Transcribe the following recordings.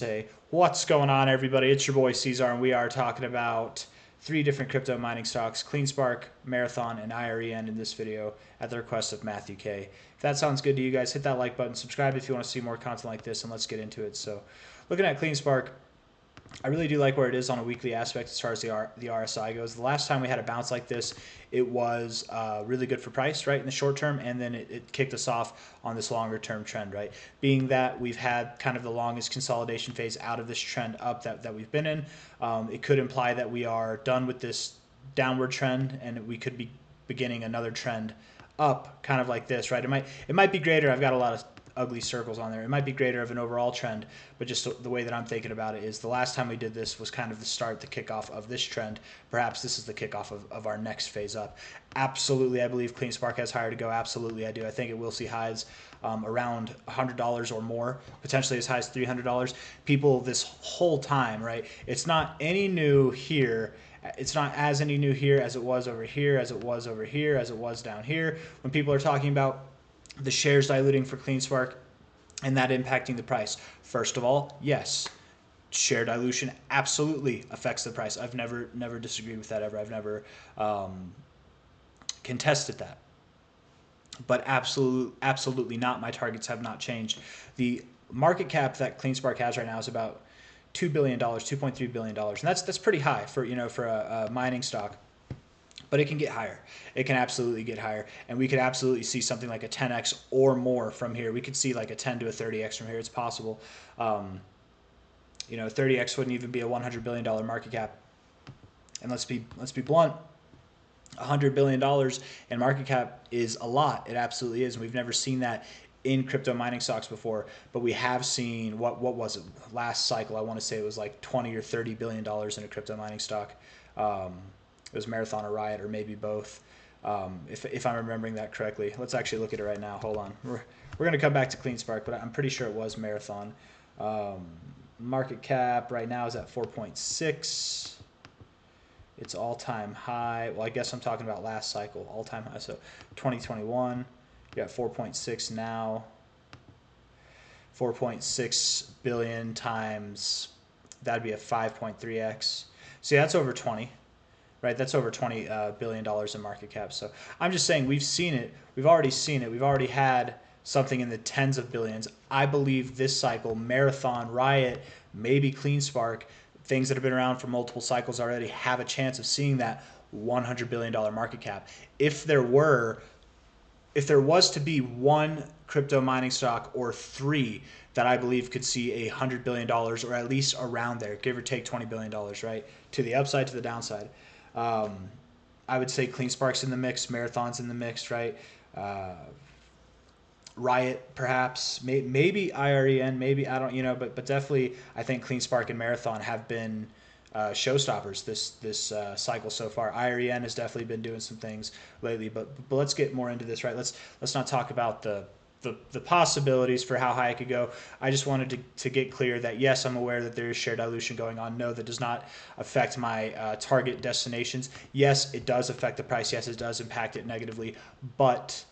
Say, what's going on, everybody? It's your boy C-Zar, and we are talking about 3 different crypto mining stocks: Cleanspark, Marathon, and IREN in this video at the request of Matthew K. If that sounds good to you guys, hit that like button, subscribe if you want to see more content like this, and let's get into it. So, looking at Cleanspark, I really do like where it is on a weekly aspect as far as the RSI goes. The last time we had a bounce like this, it was really good for price, right, in the short term, and then it kicked us off on this longer term trend, right? Being that we've had kind of the longest consolidation phase out of this trend up that we've been in, it could imply that we are done with this downward trend and we could be beginning another trend up, kind of like this, right? It might be greater. I've got a lot of ugly circles on there. It might be greater of an overall trend, but just the way that I'm thinking about it is the last time we did this was kind of the start, the kickoff of this trend. Perhaps this is the kickoff of our next phase up. Absolutely, I believe Cleanspark has higher to go. Absolutely, I do. I think it will see highs around $100 or more, potentially as high as $300. People this whole time, right? It's not any new here. It's not as any new here as it was over here, as it was over here, as it was down here. When people are talking about the shares diluting for Cleanspark and that impacting the price, first of all, yes, share dilution absolutely affects the price. I've never disagreed with that ever. I've never contested that. But absolutely not. My targets have not changed. The market cap that Cleanspark has right now is about $2 billion, $2.3 billion, and that's pretty high for a mining stock. But it can get higher. It can absolutely get higher, and we could absolutely see something like a 10x or more from here. We could see like a 10 to a 30x from here. It's possible. 30x wouldn't even be a $100 billion market cap. And let's be blunt. $100 billion in market cap is a lot. It absolutely is. We've never seen that in crypto mining stocks before, but we have seen what was it last cycle? I want to say it was like 20 or 30 billion dollars in a crypto mining stock. It was Marathon or Riot, or maybe both, if I'm remembering that correctly. Let's actually look at it right now. Hold on. We're going to come back to Cleanspark, but I'm pretty sure it was Marathon. Market cap right now is at 4.6. It's all-time high. Well, I guess I'm talking about last cycle, all-time high. So 2021, you got 4.6 now. 4.6 billion times, that'd be a 5.3x. See, that's over 20. Right, that's over $20 billion in market cap. So I'm just saying we've seen it. We've already seen it. We've already had something in the tens of billions. I believe this cycle, Marathon, Riot, maybe Cleanspark, things that have been around for multiple cycles already have a chance of seeing that $100 billion market cap. If there was to be one crypto mining stock or 3 that I believe could see $100 billion, or at least around there, give or take $20 billion, right, to the upside, to the downside. I would say Cleanspark's in the mix, Marathon's in the mix, right? Riot, perhaps, maybe IREN, maybe, I don't, but definitely I think Cleanspark and Marathon have been showstoppers this cycle so far. IREN has definitely been doing some things lately, but let's get more into this, right? Let's not talk about the possibilities for how high it could go. I just wanted to get clear that, yes, I'm aware that there is share dilution going on. No, that does not affect my target destinations. Yes, it does affect the price. Yes, it does impact it negatively. But,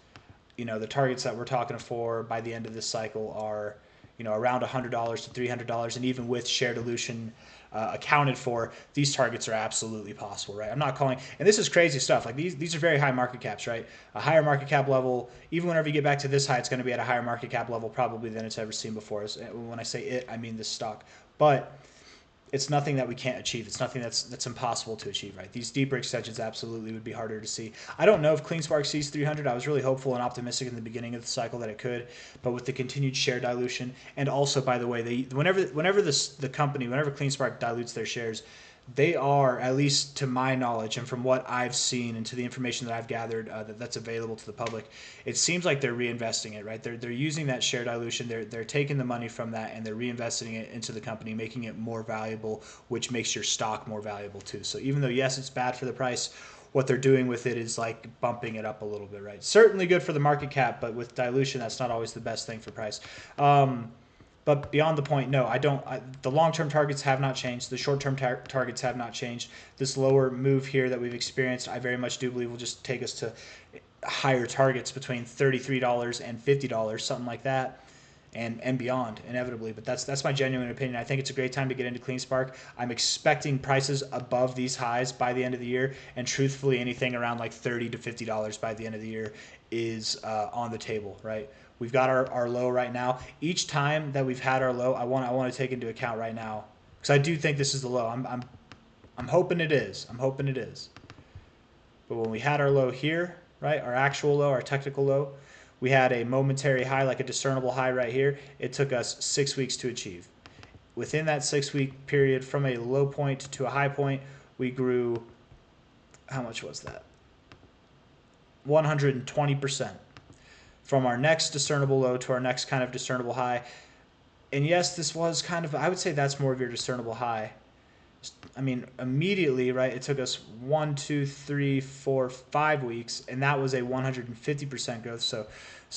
the targets that we're talking for by the end of this cycle are, around $100 to $300. And even with share dilution accounted for, these targets are absolutely possible, right? I'm not calling, and this is crazy stuff. Like these are very high market caps, right? A higher market cap level, even whenever you get back to this high, it's going to be at a higher market cap level probably than it's ever seen before. When I say it, I mean this stock. But it's nothing that we can't achieve. It's nothing that's impossible to achieve, right? These deeper extensions absolutely would be harder to see. I don't know if Cleanspark sees 300. I was really hopeful and optimistic in the beginning of the cycle that it could, but with the continued share dilution, and also, by the way, whenever Cleanspark dilutes their shares, they are, at least to my knowledge and from what I've seen and to the information that I've gathered that's available to the public, it seems like they're reinvesting it, right? They're using that share dilution, they're taking the money from that and they're reinvesting it into the company, making it more valuable, which makes your stock more valuable too. So even though, yes, it's bad for the price, what they're doing with it is like bumping it up a little bit, right? Certainly good for the market cap, but with dilution, that's not always the best thing for price. But beyond the point, no, the long-term targets have not changed. The short-term targets have not changed. This lower move here that we've experienced, I very much do believe will just take us to higher targets between $33 and $50, something like that. and beyond, inevitably. But that's my genuine opinion. I think it's a great time to get into Cleanspark. I'm expecting prices above these highs by the end of the year, and truthfully, anything around like $30 to $50 by the end of the year is on the table, right? We've got our low right now. Each time that we've had our low, I want to take into account right now, because I do think this is the low. I'm hoping it is. I'm hoping it is. But when we had our low here, right, our actual low, our technical low, we had a momentary high, like a discernible high right here. It took us 6 weeks to achieve. Within that 6 week period, from a low point to a high point, we grew, how much was that? 120%. From our next discernible low to our next kind of discernible high. And yes, this was kind of, I would say that's more of your discernible high. I mean, immediately, right, it took us 1, 2, 3, 4, 5 weeks, and that was a 150% growth. So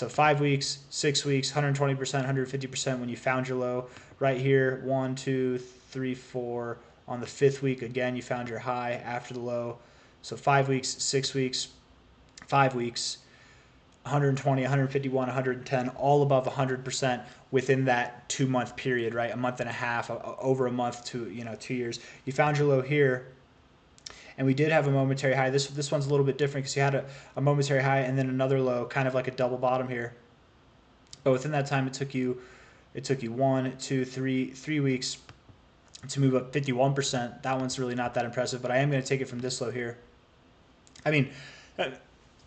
5 weeks, 6 weeks, 120%, 150% when you found your low. Right here, 1, 2, 3, 4. On the 5th week, again, you found your high after the low. So 5 weeks, 6 weeks, 5 weeks, 120, 151, 110, all above 100% within that 2 month period, right? A month and a half, over a month to 2 years. You found your low here, and we did have a momentary high. This one's a little bit different because you had a momentary high and then another low, kind of like a double bottom here. But within that time, it took you 1, 2, 3 weeks to move up 51%. That one's really not that impressive, but I am going to take it from this low here. I mean,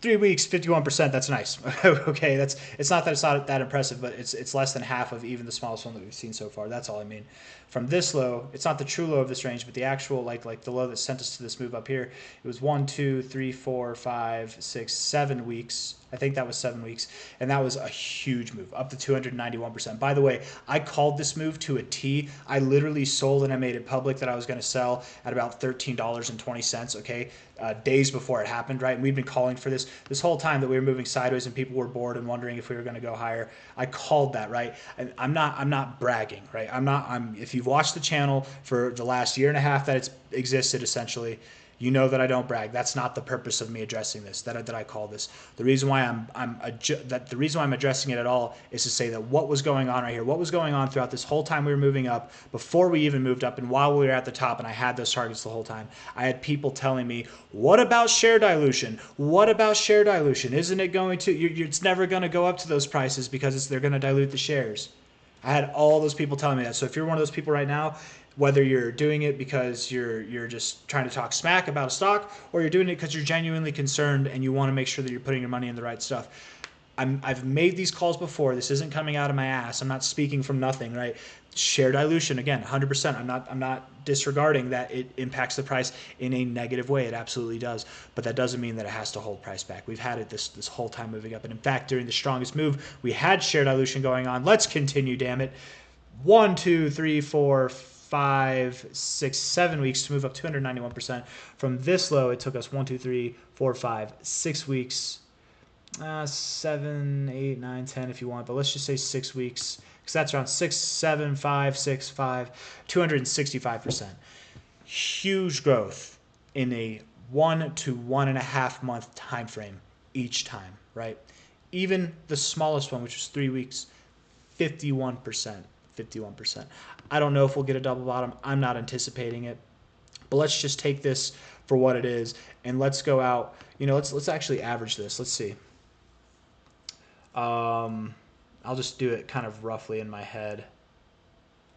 3 weeks, 51%. That's nice. Okay, it's not that impressive, but it's less than half of even the smallest one that we've seen so far. That's all I mean. From this low, it's not the true low of this range, but the actual like the low that sent us to this move up here. It was 1, 2, 3, 4, 5, 6, 7 weeks. I think that was 7 weeks, and that was a huge move, up to 291%. By the way, I called this move to a T. I literally sold and I made it public that I was going to sell at about $13.20. Okay, days before it happened, right? And we've been calling for this whole time that we were moving sideways, and people were bored and wondering if we were going to go higher. I called that, right? And I'm not bragging, right? If you've watched the channel for the last year and a half that it's existed, essentially, you know that I don't brag. That's not the purpose of me addressing this. That I call this. The reason why I'm addressing it at all is to say that what was going on right here, what was going on throughout this whole time we were moving up, before we even moved up, and while we were at the top, and I had those targets the whole time. I had people telling me, "What about share dilution? What about share dilution? Isn't it going to? It's never going to go up to those prices because they're going to dilute the shares." I had all those people telling me that. So if you're one of those people right now, whether you're doing it because you're just trying to talk smack about a stock, or you're doing it because you're genuinely concerned and you want to make sure that you're putting your money in the right stuff. I've made these calls before. This isn't coming out of my ass. I'm not speaking from nothing, right? Share dilution, again, 100%. I'm not disregarding that it impacts the price in a negative way. It absolutely does. But that doesn't mean that it has to hold price back. We've had it this whole time moving up. And in fact, during the strongest move, we had share dilution going on. Let's continue, damn it. 1, 2, 3, 4, 5, 6, 7 weeks to move up 291%. From this low, it took us 1, 2, 3, 4, 5, 6 weeks, 7, 8, 9, 10 if you want, but let's just say 6 weeks, because that's around 6, 7, 5, 6, 5, 265%. Huge growth in a 1 to 1.5 month time frame each time, right? Even the smallest one, which was 3 weeks, 51%. 51%. I don't know if we'll get a double bottom. I'm not anticipating it. But let's just take this for what it is, and let's go out. Let's actually average this. Let's see. I'll just do it kind of roughly in my head.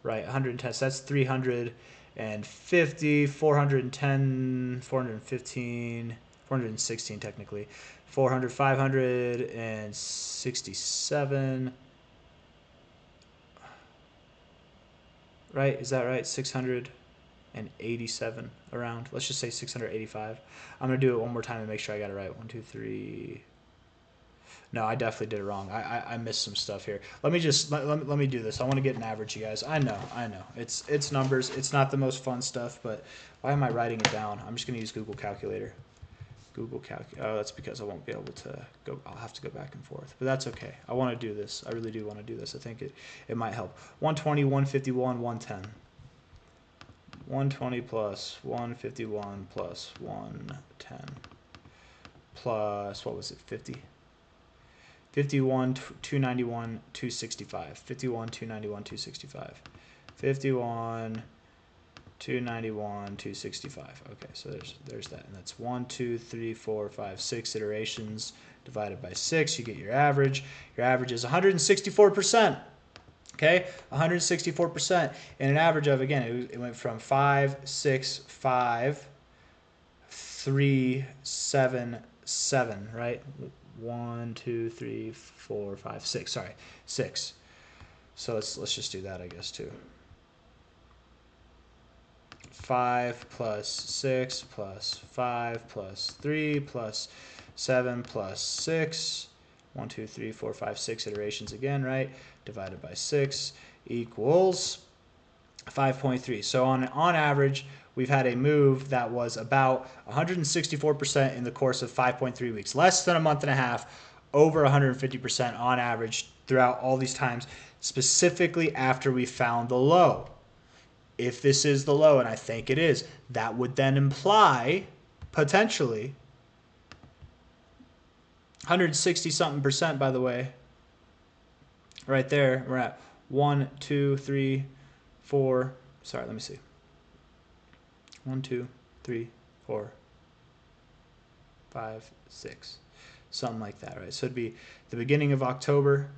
Right, 110. So that's 350, 410, 415, 416 technically. 400, 567. Right? Is that right? 687 around. Let's just say 685. I'm going to do it one more time to make sure I got it right. 1, 2, 3. No, I definitely did it wrong. I missed some stuff here. Let me do this. I want to get an average, you guys. I know. It's numbers. It's not the most fun stuff, but why am I writing it down? I'm just going to use Google Calculator. Oh, that's because I won't be able to go. I'll have to go back and forth, but that's okay. I want to do this. I really do want to do this. I think it might help. 120, 151, 110. 120 plus 151 plus 110 plus, what was it, 50? 51, 291, 265. 51, 291, 265. 51, 291, 265. Okay, so there's that. And that's 1, 2, 3, 4, 5, 6 iterations divided by 6. You get your average. Your average is 164%. Okay, 164%. And an average of, again, it went from 5, 6, 5, 3, 7, 7, right? 1, 2, 3, 4, 5, 6. Sorry, 6. So let's just do that, I guess, too. 5 plus 6 plus 5 plus 3 plus 7 plus 6. 1, 2, 3, 4, 5, 6 iterations again, right? Divided by 6 equals 5.3. So on average, we've had a move that was about 164% in the course of 5.3 weeks, less than a month and a half, over 150% on average throughout all these times, specifically after we found the low. If this is the low, and I think it is, that would then imply potentially 160 something percent, by the way. Right there, we're at 1, 2, 3, 4. Sorry, let me see. 1, 2, 3, 4, 5, 6. Something like that, right? So it'd be the beginning of October.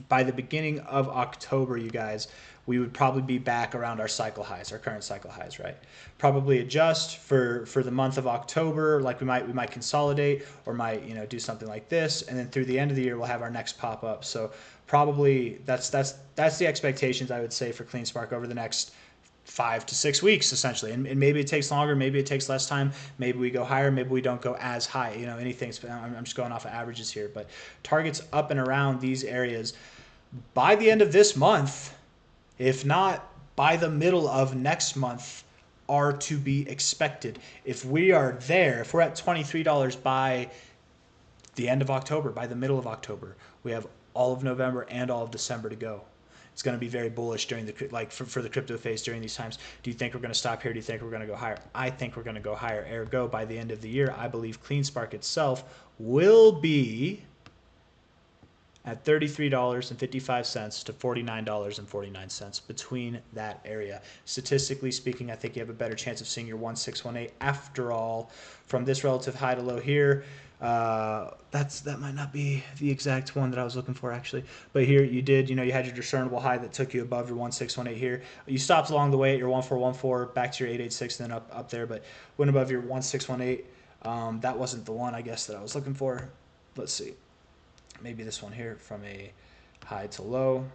By the beginning of October, you guys, we would probably be back around our cycle highs, our current cycle highs, right? Probably adjust for the month of October, like we might consolidate or might do something like this, and then through the end of the year we'll have our next pop up. So probably that's the expectations, I would say, for Cleanspark over the next 5 to 6 weeks, essentially. And maybe it takes longer, maybe it takes less time, maybe we go higher, maybe we don't go as high, anything. I'm just going off of averages here, but targets up and around these areas by the end of this month, if not by the middle of next month, are to be expected. If we are there, if we're at $23 by the end of October, by the middle of October, we have all of November and all of December to go. It's going to be very bullish during for the crypto phase during these times. Do you think we're going to stop here? Do you think we're going to go higher? I think we're going to go higher. Ergo, by the end of the year, I believe Cleanspark itself will be at $33.55 to $49.49 between that area. Statistically speaking, I think you have a better chance of seeing your 1618. After all, from this relative high to low here, that might not be the exact one that I was looking for, actually. But here you did, you had your discernible high that took you above your 1618 here. You stopped along the way at your 1414, back to your 886, then up there, but went above your 1618. That wasn't the one, I guess, that I was looking for. Let's see. Maybe this one here, from a high to low.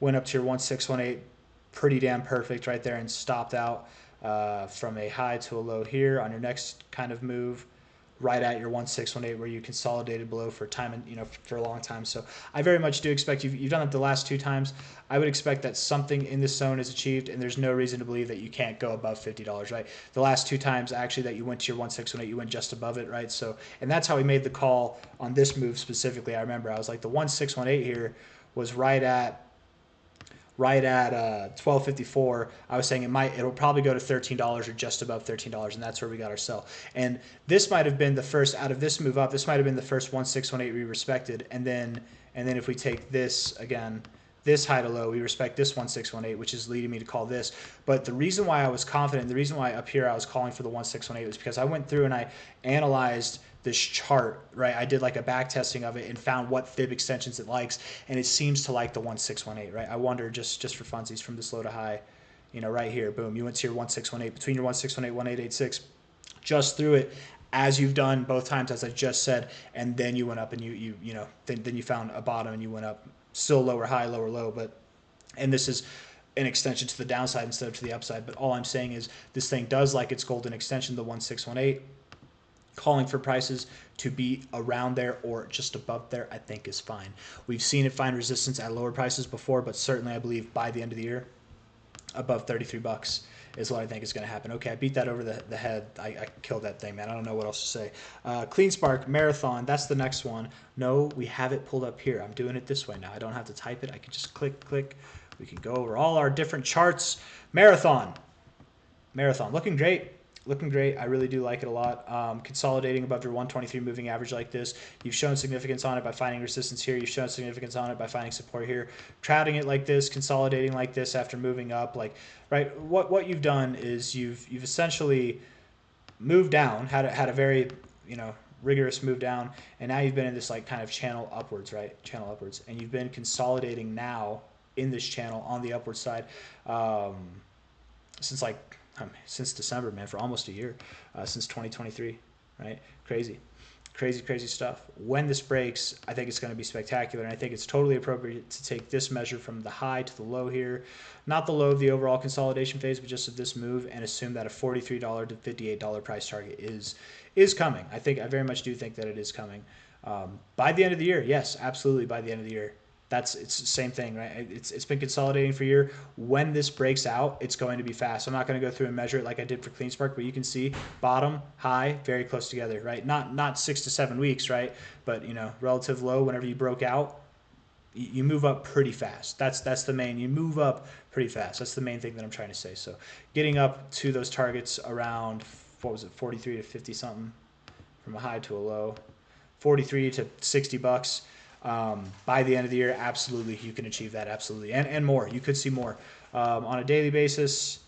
Went up to your 1618, pretty damn perfect right there, and stopped out from a high to a low here on your next kind of move, right at your 1618, where you consolidated below for time and for a long time. So I very much do expect you've done it the last 2 times. I would expect that something in this zone is achieved, and there's no reason to believe that you can't go above $50, right? The last 2 times actually that you went to your 1618, you went just above it, right? So, and that's how we made the call on this move specifically. I remember I was like, the 1618 here was right at 12.54. I was saying it'll probably go to $13 or just above $13, and that's where we got our sell. And this might have been the first, out of this move up, this might have been the first 1618 we respected. And then if we take this again, this high to low, we respect this 1618, which is leading me to call this. But the reason why I was confident, the reason why up here I was calling for the 1618 was because I went through and I analyzed this chart, right? I did like a back testing of it and found what fib extensions it likes, and it seems to like the 1618, right? I wonder, just for funsies, from this low to high, right here, boom, you went to your 1618, between your 1618, 1886, just through it, as you've done both times, as I just said, and then you went up and then you found a bottom and you went up, still lower high, lower low, and this is an extension to the downside instead of to the upside. But all I'm saying is this thing does like its golden extension, the 1618. Calling for prices to be around there or just above there, I think, is fine. We've seen it find resistance at lower prices before, but certainly I believe by the end of the year, above $33 is what I think is going to happen. Okay, I beat that over the head. I killed that thing, man. I don't know what else to say. Cleanspark Marathon, that's the next one. No, we have it pulled up here. I'm doing it this way now. I don't have to type it. I can just click. We can go over all our different charts. Marathon, looking great. looking great. I really do like it a lot. Consolidating above your 123 moving average like this. You've shown significance on it by finding resistance here. You've shown significance on it by finding support here. Trouting it like this, consolidating like this after moving up. Like, right, what you've done is you've essentially moved down, had a very, you know, rigorous move down, and now you've been in this like kind of channel upwards, right? Channel upwards, and you've been consolidating now in this channel on the upward side since like since December, man, for almost a year, since 2023, right? Crazy stuff. When this breaks, I think it's going to be spectacular, and I think it's totally appropriate to take this measure from the high to the low here, not the low of the overall consolidation phase, but just of this move, and assume that a $43 to $58 price target is coming. I very much do think that it is coming by the end of the year. Yes, absolutely, by the end of the year. It's the same thing, right? It's been consolidating for a year. When this breaks out, it's going to be fast. I'm not going to go through and measure it like I did for Cleanspark, but you can see bottom, high, very close together, right? Not 6 to 7 weeks, right? But, you know, relative low, whenever you broke out, you move up pretty fast. That's the main. You move up pretty fast. That's the main thing that I'm trying to say. So getting up to those targets around, what was it, 43 to 50 something from a high to a low, 43 to $60. By the end of the year, absolutely, you can achieve that, absolutely, and more. You could see more. On a daily basis,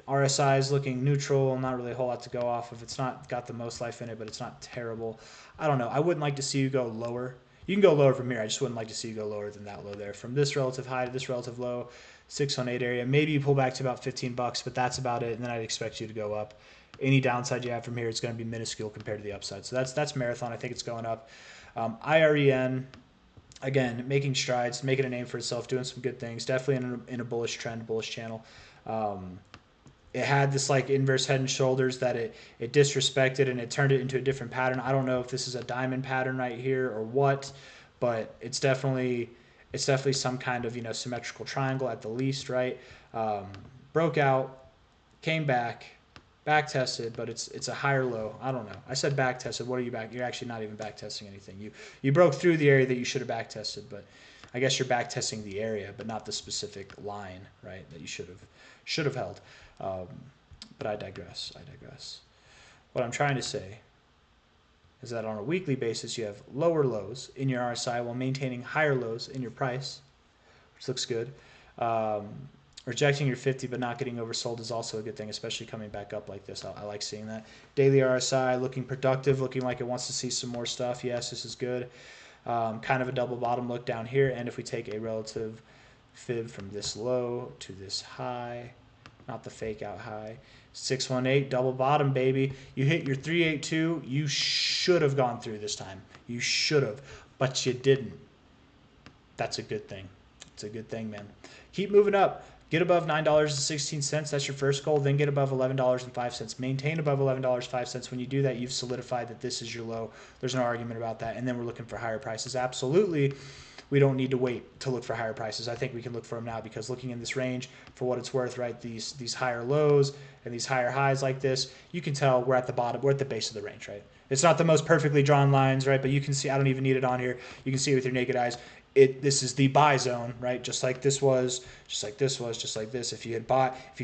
RSI is looking neutral, not really a whole lot to go off of. It's not got the most life in it, but it's not terrible. I don't know. I wouldn't like to see you go lower. You can go lower from here. I just wouldn't like to see you go lower than that low there. From this relative high to this relative low, 618 area. Maybe you pull back to about $15, but that's about it, and then I'd expect you to go up. Any downside you have from here is going to be minuscule compared to the upside. So that's Marathon. I think it's going up. IREN, again, making strides, making a name for itself, doing some good things. Definitely in a bullish trend, bullish channel. It had this like inverse head and shoulders that it disrespected, and it turned it into a different pattern. I don't know if this is a diamond pattern right here or what, but it's definitely some kind of, you know, symmetrical triangle at the least, right? Broke out, came back tested, but it's a higher low. I don't know. I said back tested. What are you back? You're actually not even back testing anything. You broke through the area that you should have back tested, but I guess you're back testing the area, but not the specific line, right? That you should have held. But I digress. What I'm trying to say is that on a weekly basis, you have lower lows in your RSI while maintaining higher lows in your price, which looks good. Rejecting your 50 but not getting oversold is also a good thing, especially coming back up like this. I like seeing that. Daily RSI looking productive, looking like it wants to see some more stuff. Yes, this is good. Kind of a double bottom look down here. And if we take a relative fib from this low to this high, not the fake out high, 618, double bottom, baby. You hit your 382. You should have gone through this time. You should have, but you didn't. That's a good thing. It's a good thing, man. Keep moving up. Get above $9.16. That's your first goal. Then get above $11.05. Maintain above $11.05. When you do that, you've solidified that this is your low. There's no argument about that. And then we're looking for higher prices. Absolutely, we don't need to wait to look for higher prices. I think we can look for them now, because looking in this range, for what it's worth, right, these higher lows and these higher highs like this, you can tell we're at the bottom. We're at the base of the range, right? It's not the most perfectly drawn lines, right? But you can see, I don't even need it on here. You can see it with your naked eyes. This is the buy zone, right? Just like this was, just like this was, just like this. If you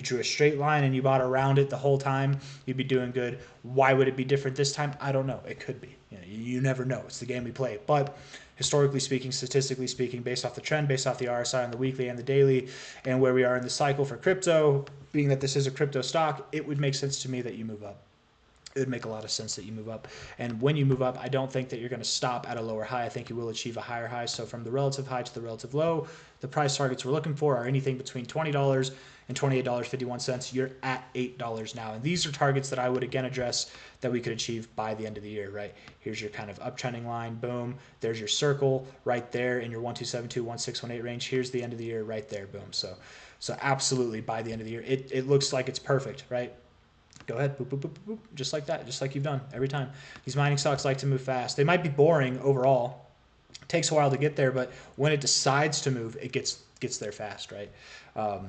drew a straight line and you bought around it the whole time, you'd be doing good. Why would it be different this time? I don't know. It could be. You never know. It's the game we play. But historically speaking, statistically speaking, based off the trend, based off the RSI on the weekly and the daily, and where we are in the cycle for crypto, being that this is a crypto stock, it would make sense to me that you move up. It would make a lot of sense that you move up. And when you move up, I don't think that you're going to stop at a lower high. I think you will achieve a higher high. So from the relative high to the relative low, the price targets we're looking for are anything between $20 and $28.51. You're at $8 now. And these are targets that I would again address that we could achieve by the end of the year, right? Here's your kind of uptrending line. Boom. There's your circle right there in your 1272, 1618 range. Here's the end of the year right there. Boom. So absolutely by the end of the year, it looks like it's perfect, right? Go ahead, boop, boop, boop, boop, just like that, just like you've done every time. These mining stocks like to move fast. They might be boring overall. It takes a while to get there, but when it decides to move, it gets there fast, right? I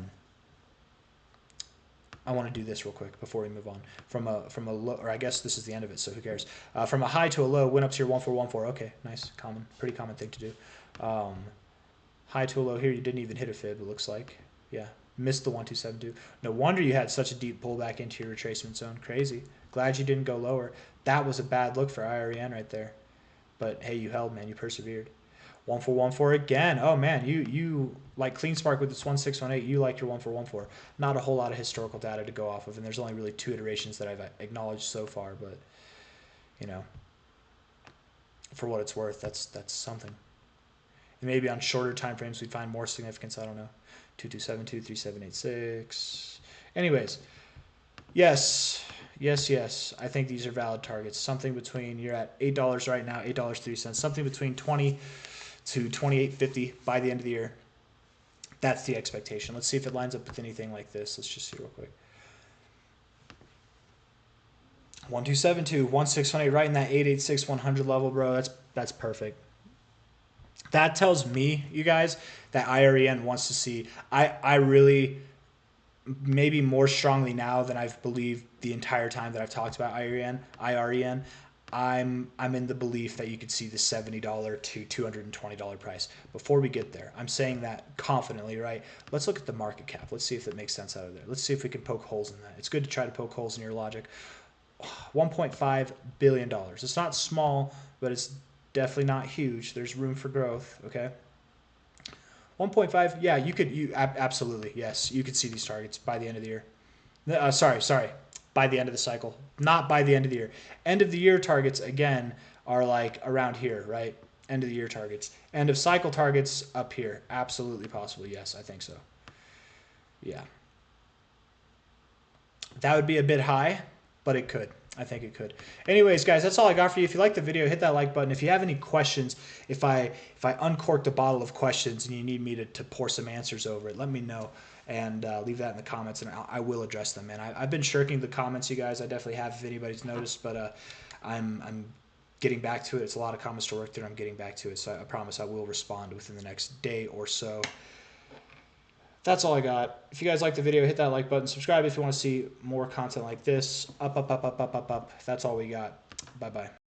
want to do this real quick before we move on. From a low, or I guess this is the end of it, so who cares? From a high to a low, went up to your 1414. Okay, nice, pretty common thing to do. High to a low here, you didn't even hit a fib, it looks like. Yeah, Missed the 1272. No wonder you had such a deep pullback into your retracement zone. Crazy. Glad you didn't go lower. That was a bad look for IREN right there. But hey, you held, man. You persevered. 1414 again. Oh man, you like Cleanspark with this 1618. You like your 1414. Not a whole lot of historical data to go off of, and there's only really 2 iterations that I've acknowledged so far. But you know, for what it's worth, that's something. And maybe on shorter time frames we'd find more significance. I don't know. 2272, 3786. Anyways, yes. I think these are valid targets. Something between, you're at $8 right now, $8.03. Something between 20 to 28.50 by the end of the year. That's the expectation. Let's see if it lines up with anything like this. Let's just see real quick. 1272, 1618, right in that 886 100 level, bro. That's perfect. That tells me, you guys, that IREN wants to see. I really, maybe more strongly now than I've believed the entire time that I've talked about IREN. I'm in the belief that you could see the $70 to $220 price before we get there. I'm saying that confidently, right? Let's look at the market cap. Let's see if it makes sense out of there. Let's see if we can poke holes in that. It's good to try to poke holes in your logic. $1.5 billion. It's not small, but it's definitely not huge. There's room for growth, okay? 1.5, yeah, absolutely, yes, you could see these targets by the end of the year. Sorry, by the end of the cycle, not by the end of the year. End of the year targets, again, are like around here, right? End of the year targets. End of cycle targets up here. Absolutely possible, yes, I think so. Yeah. That would be a bit high, but it could. I think it could. Anyways, guys, that's all I got for you. If you like the video, hit that like button. If you have any questions, if I uncorked a bottle of questions and you need me to pour some answers over it, let me know and leave that in the comments, and I will address them, man. I've been shirking the comments, you guys. I definitely have, if anybody's noticed, but I'm getting back to it. It's a lot of comments to work through, and I'm getting back to it, so I promise I will respond within the next day or so. That's all I got. If you guys like the video, hit that like button. Subscribe if you want to see more content like this. Up. That's all we got. Bye-bye.